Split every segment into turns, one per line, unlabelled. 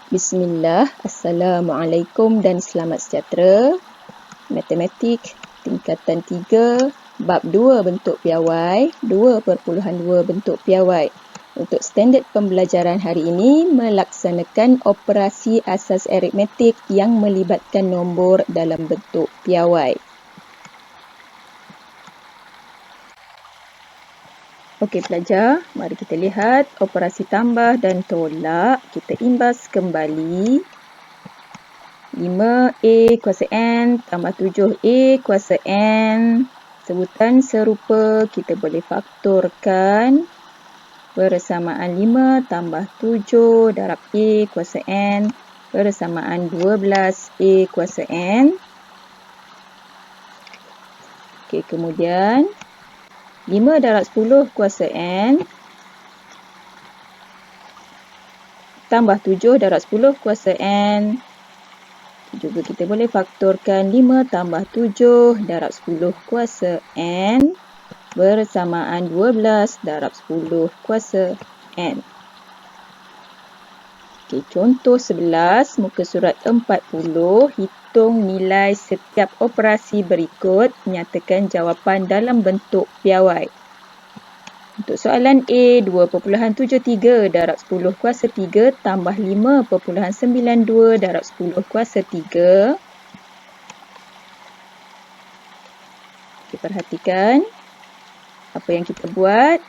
Bismillah, Assalamualaikum dan selamat sejahtera. Matematik tingkatan 3, bab 2 bentuk piawai, 2.2 bentuk piawai. Untuk standard pembelajaran hari ini melaksanakan operasi asas aritmetik yang melibatkan nombor dalam bentuk piawai. Okey pelajar, mari kita lihat operasi tambah dan tolak. Kita imbas kembali. 5A kuasa N tambah 7A kuasa N. Sebutan serupa kita boleh faktorkan. Bersamaan 5 tambah 7 darab A kuasa N. Bersamaan 12A kuasa N. Okey, kemudian 5 darab 10 kuasa N tambah 7 darab 10 kuasa N. Juga kita boleh faktorkan 5 tambah 7 darab 10 kuasa N bersamaan 12 darab 10 kuasa N. Okey, contoh 11, muka surat 40, hitung nilai setiap operasi berikut, nyatakan jawapan dalam bentuk piawai. Untuk soalan A, 2.73 darab 10 kuasa 3 tambah 5.92 darab 10 kuasa 3. Okey, perhatikan apa yang kita buat.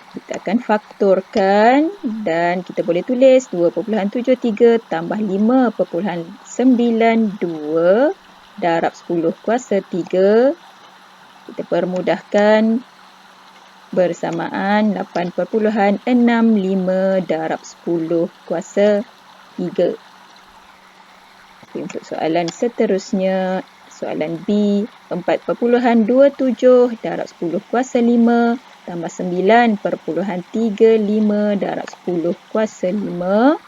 Kita akan faktorkan dan kita boleh tulis 2.73 tambah 5.92 darab 10 kuasa 3. Kita permudahkan bersamaan 8.65 darab 10 kuasa 3. Okay, untuk soalan seterusnya, soalan B, 4.27 darab 10 kuasa 5 tambah 9.35 darab 10 kuasa 5.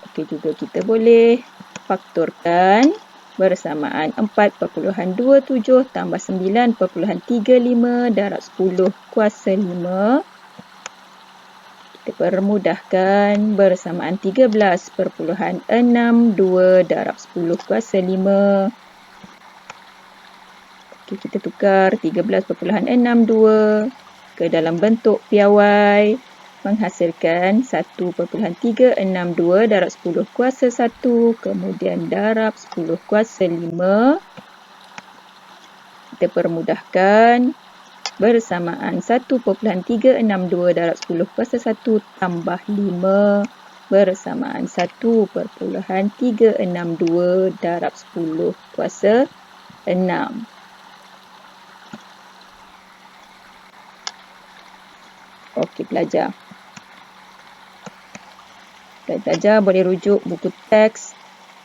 Okey, juga kita boleh faktorkan bersamaan 4.27 tambah 9.35 darab 10 kuasa 5. Kita permudahkan bersamaan 13.62 darab 10 kuasa 5. Okey, kita tukar 13.62 ke dalam bentuk piawai menghasilkan 1.362 darab 10 kuasa 1 kemudian darab 10 kuasa 5. Kita permudahkan bersamaan 1.362 darab 10 kuasa 1 tambah 5 bersamaan 1.362 darab 10 kuasa 6. Okey pelajar. Pelajar boleh rujuk buku teks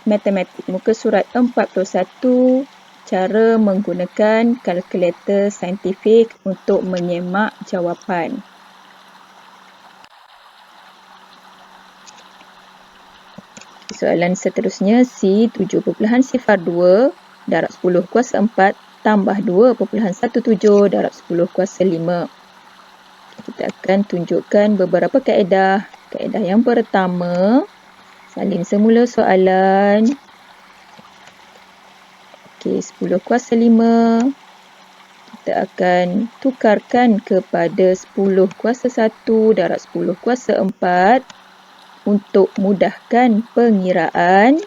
matematik muka surat 41, cara menggunakan kalkulator saintifik untuk menyemak jawapan. Soalan seterusnya C 7.02 darab 10 kuasa 4 tambah 2.17 darab 10 kuasa 5. Kita akan tunjukkan beberapa kaedah. Kaedah yang pertama, salin semula soalan. Okey, 10 kuasa 5. Kita akan tukarkan kepada 10 kuasa 1 darab 10 kuasa 4 untuk mudahkan pengiraan.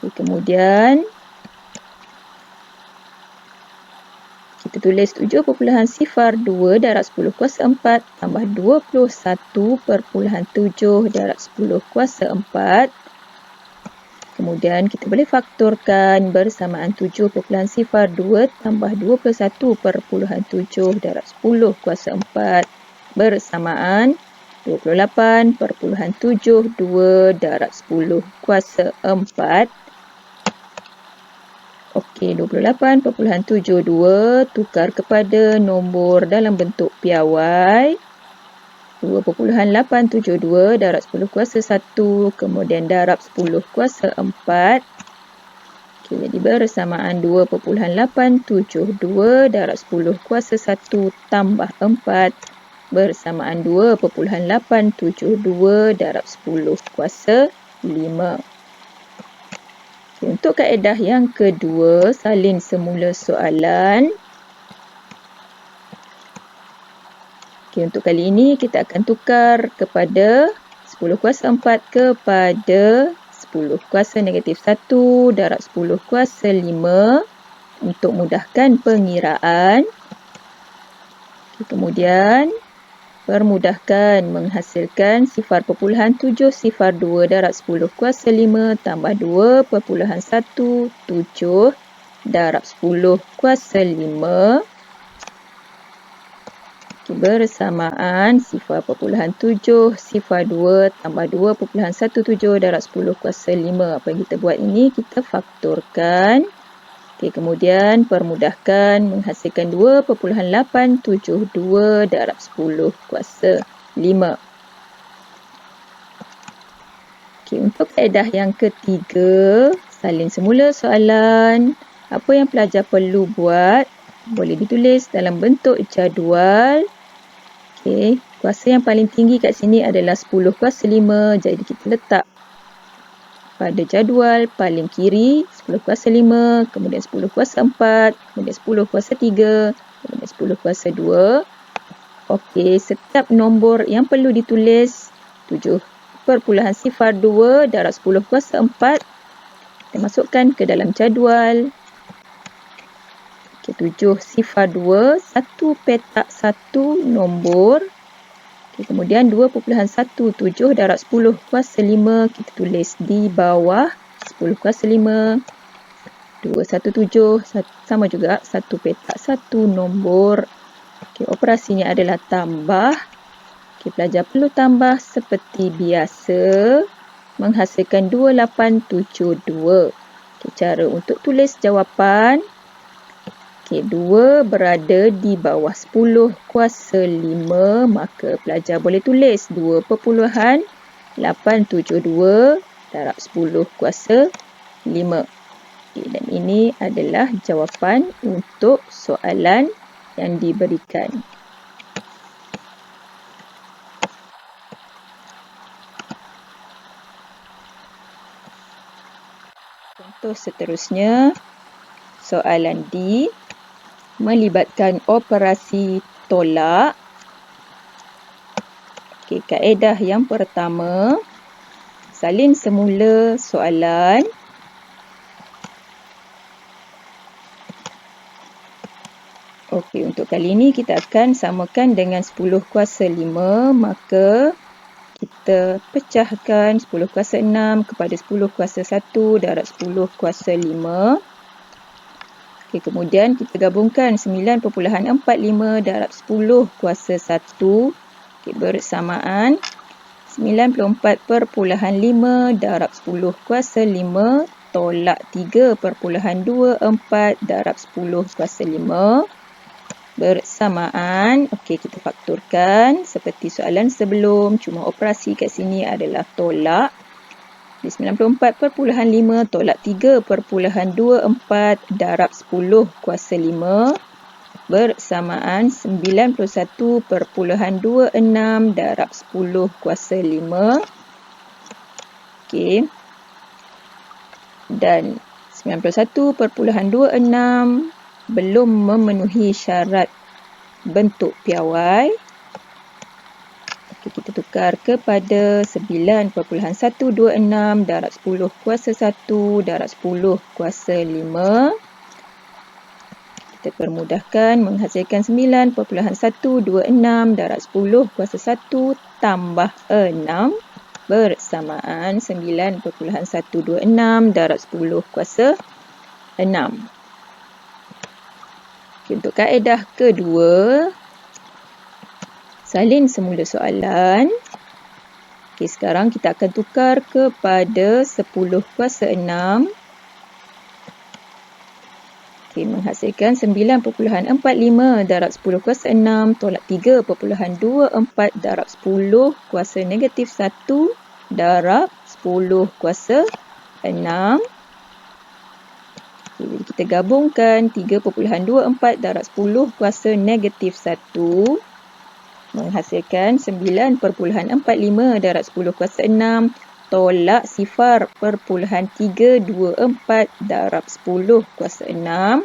Okey, kemudian kita tulis 7.02 darab 10 kuasa 4 tambah 21.7 darab 10 kuasa 4. Kemudian kita boleh faktorkan bersamaan 7.02 tambah 21.7 darab 10 kuasa 4 bersamaan 28.72 darab 10 kuasa 4. Okey, 28.72 tukar kepada nombor dalam bentuk piawai. 2.872 darab 10 kuasa 1 kemudian darab 10 kuasa 4. Okey, jadi bersamaan 2.872 darab 10 kuasa 1 tambah 4 bersamaan 2.872 darab 10 kuasa 5. Okay, untuk kaedah yang kedua, salin semula soalan. Okay, untuk kali ini kita akan tukar kepada 10 kuasa 4 kepada 10 kuasa negatif 1 darab 10 kuasa 5 untuk mudahkan pengiraan. Okay, kemudian permudahkan menghasilkan 0.702 darab 10 kuasa 5 tambah 2.17 darab 10 kuasa 5 bersamaan 0.702 tambah 2.17 darab 10 kuasa 5. Apa yang kita buat ini, kita faktorkan. Okay, kemudian permudahkan menghasilkan 2.872 darab 10 kuasa 5. Okay, untuk kaedah yang ketiga, salin semula soalan. Apa yang pelajar perlu buat? Boleh ditulis dalam bentuk jadual. Okay, kuasa yang paling tinggi kat sini adalah 10 kuasa 5. Jadi kita letak pada jadual paling kiri 10 kuasa 5, kemudian 10 kuasa 4, kemudian 10 kuasa 3, kemudian 10 kuasa 2. Okey, setiap nombor yang perlu ditulis 7.02 darab 10 kuasa 4 kita masukkan ke dalam jadual. Okey, 7.02 1 petak 1 nombor. Okay, kemudian 2.17 darab 10 kuasa 5 kita tulis di bawah 10 kuasa 5. 217 sama juga 1 petak 1 nombor. Okay, operasinya adalah tambah. Okay, pelajar perlu tambah seperti biasa menghasilkan 2872. Okay, cara untuk tulis jawapan. Okay, 2 berada di bawah 10 kuasa 5, maka pelajar boleh tulis 2.872 darab 10 kuasa 5. Okay, dan ini adalah jawapan untuk soalan yang diberikan. Contoh seterusnya, soalan D. Melibatkan operasi tolak. Okay, kaedah yang pertama, salin semula soalan. Okey, untuk kali ini kita akan samakan dengan 10 kuasa 5, maka kita pecahkan 10 kuasa 6 kepada 10 kuasa 1 darab 10 kuasa 5. Okay, kemudian kita gabungkan 9.45 darab 10 kuasa 1. Okay, bersamaan 94.5 darab 10 kuasa 5 tolak 3.24 darab 10 kuasa 5. Bersamaan, okey, kita fakturkan seperti soalan sebelum, cuma operasi kat sini adalah tolak. 94.5 tolak 3.24 darab 10 kuasa 5 bersamaan 91.26 darab 10 kuasa 5. Okey. Dan 91.26 belum memenuhi syarat bentuk piawai. Okay, kita tukar kepada 9.126 darab 10 kuasa 1 darab 10 kuasa 5. Kita permudahkan menghasilkan 9.126 darab 10 kuasa 1 tambah 6 bersamaan 9.126 darab 10 kuasa 6. Okay, untuk kaedah kedua, salin semula soalan. Okey, sekarang kita akan tukar kepada 10 kuasa 6. Okey, menghasilkan 9.45 darab 10 kuasa 6 tolak 3.24 darab 10 kuasa negatif 1 darab 10 kuasa 6. Okey, jadi kita gabungkan 3.24 darab 10 kuasa negatif 1. menghasilkan 9.45 darab 10 kuasa 6 tolak 0.324 darab 10 kuasa 6.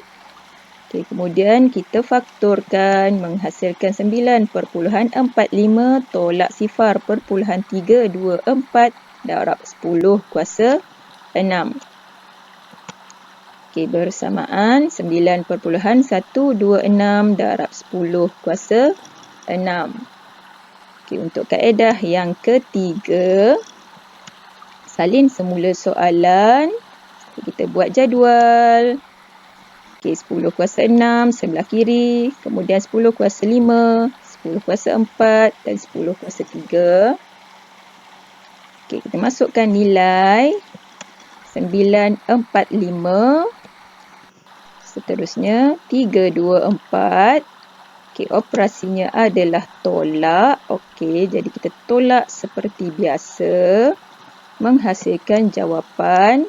Okey, kemudian kita faktorkan menghasilkan 9.45 tolak 0.324 darab 10 kuasa 6. Okey, bersamaan 9.126 darab 10 kuasa 6. Okey, untuk kaedah yang ketiga, salin semula soalan. Kita buat jadual. Okey, 10 kuasa 6 sebelah kiri, kemudian 10 kuasa 5, 10 kuasa 4 dan 10 kuasa 3. Okey, kita masukkan nilai 945. Seterusnya 324. Okey, operasinya adalah tolak. Okey, jadi kita tolak seperti biasa, menghasilkan jawapan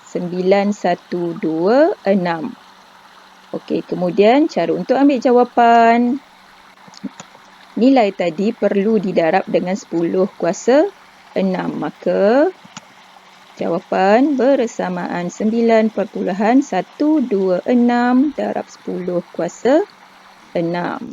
9126. Okey, kemudian cara untuk ambil jawapan. Nilai tadi perlu didarab dengan 10 kuasa 6. Maka jawapan bersamaan 9.126 darab 10 kuasa 6.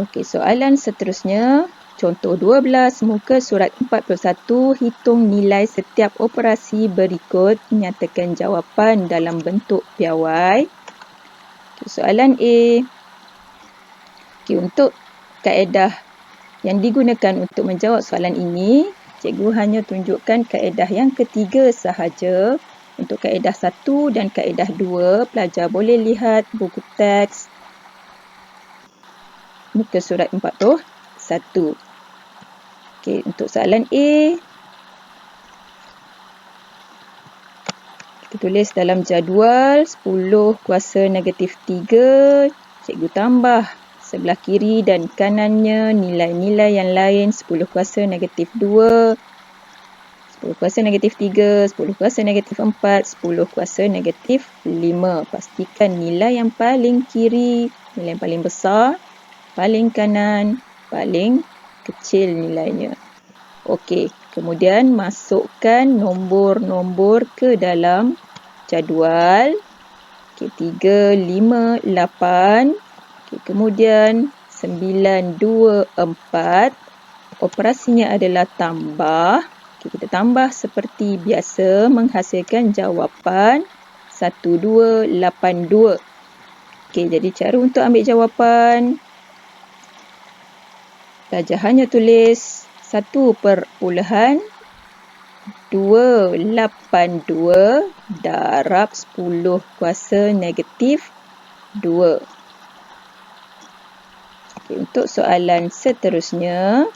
Okey, soalan seterusnya. Contoh 12, muka surat 41, hitung nilai setiap operasi berikut, nyatakan jawapan dalam bentuk piawai. Okay, soalan A. Okay, untuk kaedah yang digunakan untuk menjawab soalan ini, cikgu hanya tunjukkan kaedah yang ketiga sahaja. Untuk kaedah 1 dan kaedah 2, pelajar boleh lihat buku teks muka surat 41. Okey, untuk soalan A, kita tulis dalam jadual 10 kuasa negatif 3. Cikgu tambah sebelah kiri dan kanannya nilai-nilai yang lain. 10 kuasa negatif 2, 10 kuasa negatif 3, 10 kuasa negatif 4, 10 kuasa negatif 5. Pastikan nilai yang paling kiri, nilai yang paling besar, paling kanan, paling kecil nilainya. Okey, kemudian masukkan nombor-nombor ke dalam jadual. Okey, 3, 5, 8. Okey, kemudian 9, 2, 4. Operasinya adalah tambah. Okey, kita tambah seperti biasa menghasilkan jawapan 1282. Okey, jadi cara untuk ambil jawapan, pelajar hanya tulis 1.282 darab 10 kuasa negatif 2. Okay, untuk soalan seterusnya,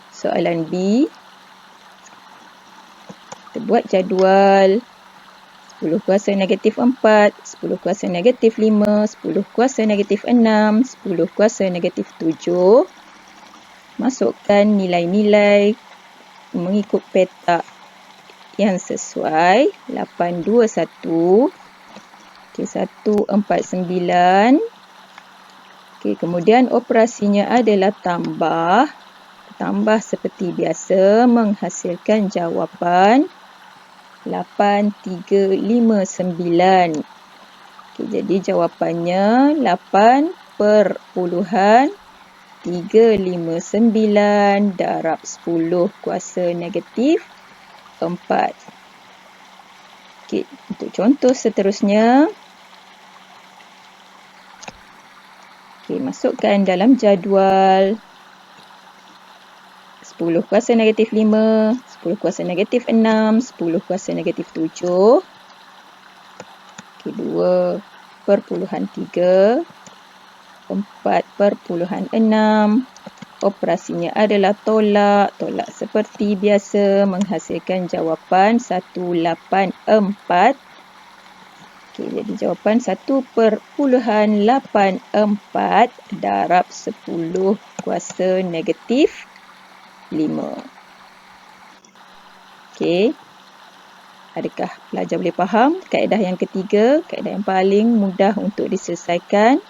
soalan B, kita buat jadual 10 kuasa negatif 4, 10 kuasa negatif 5, 10 kuasa negatif 6, 10 kuasa negatif 7. Masukkan nilai-nilai mengikut petak yang sesuai. 821. Okey, 149. Okey, kemudian operasinya adalah tambah. Tambah seperti biasa menghasilkan jawapan 8359. Okey, jadi jawapannya 8.359 darab 10 kuasa negatif 4. Okey, untuk contoh seterusnya. Okey, masukkan dalam jadual 10 kuasa negatif 5, 10 kuasa negatif 6, 10 kuasa negatif 7. Okey, 2/3, 4/6. Operasinya adalah tolak. Tolak seperti biasa menghasilkan jawapan 184. Okey, jadi jawapan 1.84 darab 10 kuasa negatif 5. Okey. Adakah pelajar boleh faham kaedah yang ketiga, kaedah yang paling mudah untuk diselesaikan?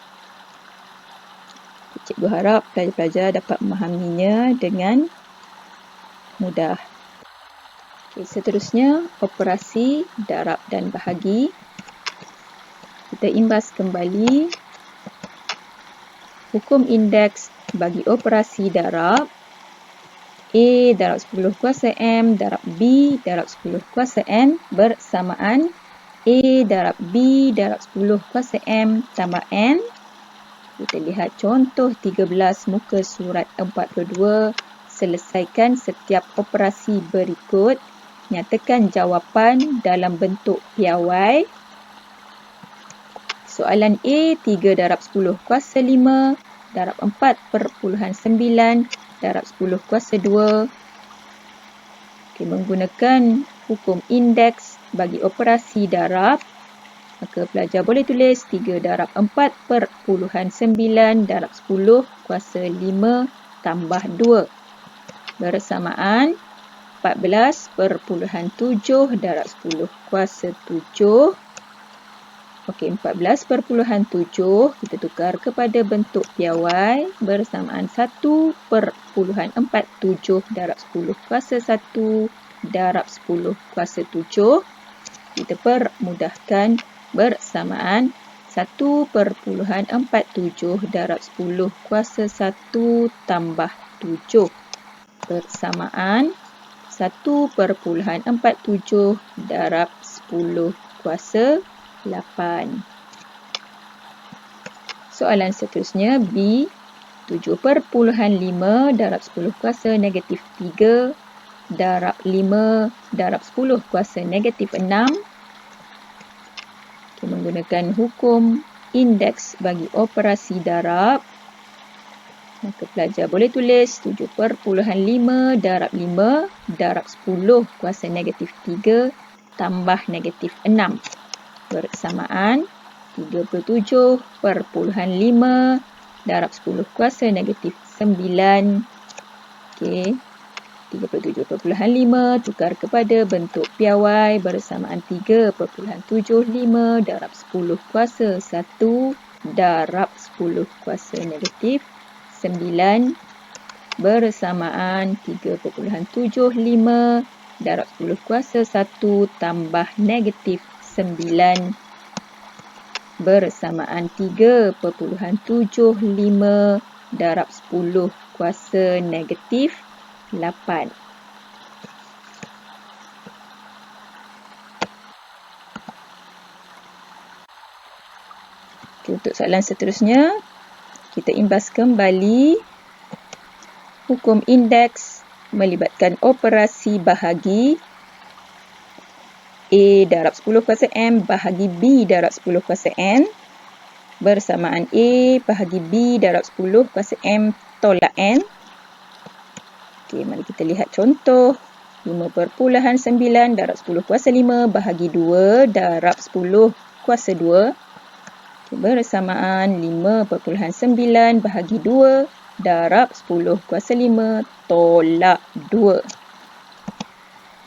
Cikgu harap pelajar-pelajar dapat memahaminya dengan mudah. Okay, seterusnya, operasi darab dan bahagi. Kita imbas kembali hukum indeks bagi operasi darab. A darab 10 kuasa M darab B darab 10 kuasa N bersamaan A darab B darab 10 kuasa M tambah N. Kita lihat contoh 13 muka surat 42. Selesaikan setiap operasi berikut. Nyatakan jawapan dalam bentuk piawai. Soalan A, 3 darab 10 kuasa 5 darab 4/9 darab 10 kuasa 2. Okay, menggunakan hukum indeks bagi operasi darab, maka pelajar boleh tulis 3 darab 4/9 darab 10 kuasa 5 tambah 2. Bersamaan 14/7 darab 10 kuasa 7. Okey, 14/7 kita tukar kepada bentuk piawai bersamaan 1/47 darab 10 kuasa 1 darab 10 kuasa 7. Kita permudahkan bersamaan 1/47 darab 10 kuasa 1 tambah 7. Bersamaan 1/47 darab 10 kuasa 8. Soalan seterusnya B, 7/5 darab 10 kuasa negatif 3 darab 5 darab 10 kuasa negatif 6. Kita menggunakan hukum indeks bagi operasi darab. Maka pelajar boleh tulis 7/5 darab 5 darab 10 kuasa negatif 3 tambah negatif 6. Bersamaan 37/5 darab 10 kuasa negatif 9. Okey, 37/5 tukar kepada bentuk piawai bersamaan 3/75 darab 10 kuasa 1 darab 10 kuasa negatif 9 bersamaan 3/75 darab 10 kuasa 1 tambah negatif 9 bersamaan 3/75 darab 10 kuasa negatif 8. Okay, untuk soalan seterusnya, kita imbas kembali hukum indeks melibatkan operasi bahagi. A darab 10 kuasa M bahagi B darab 10 kuasa N bersamaan A bahagi B darab 10 kuasa M tolak N. Okey, mari kita lihat contoh. 5/9 darab 10 kuasa 5 bahagi 2 darab 10 kuasa 2. Okay, bersamaan 5/9 bahagi 2 darab 10 kuasa 5 tolak 2.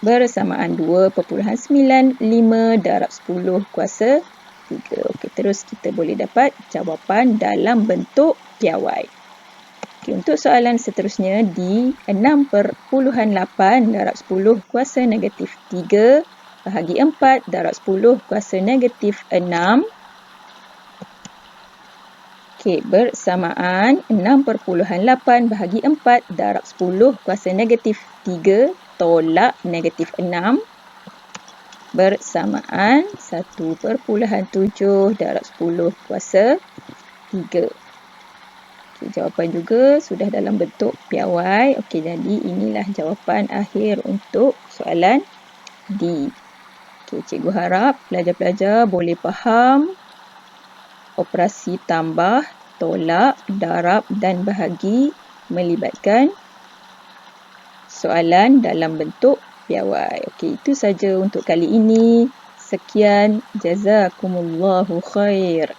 Bersamaan 2/95 darab 10 kuasa 3. Okey, terus kita boleh dapat jawapan dalam bentuk piawai. Okey, untuk soalan seterusnya di 6/8 darab 10 kuasa negatif 3 bahagi 4 darab 10 kuasa negatif 6. Okey, bersamaan 6/8 bahagi 4 darab 10 kuasa negatif 3 tolak negatif 6 bersamaan 1/7 darab 10 kuasa 3. Okay, jawapan juga sudah dalam bentuk piawai. Okey, jadi inilah jawapan akhir untuk soalan D. Okay, cikgu harap pelajar-pelajar boleh faham operasi tambah, tolak, darab dan bahagi melibatkan soalan dalam bentuk piawai. Okey, itu saja untuk kali ini. Sekian, jazakumullahu khair.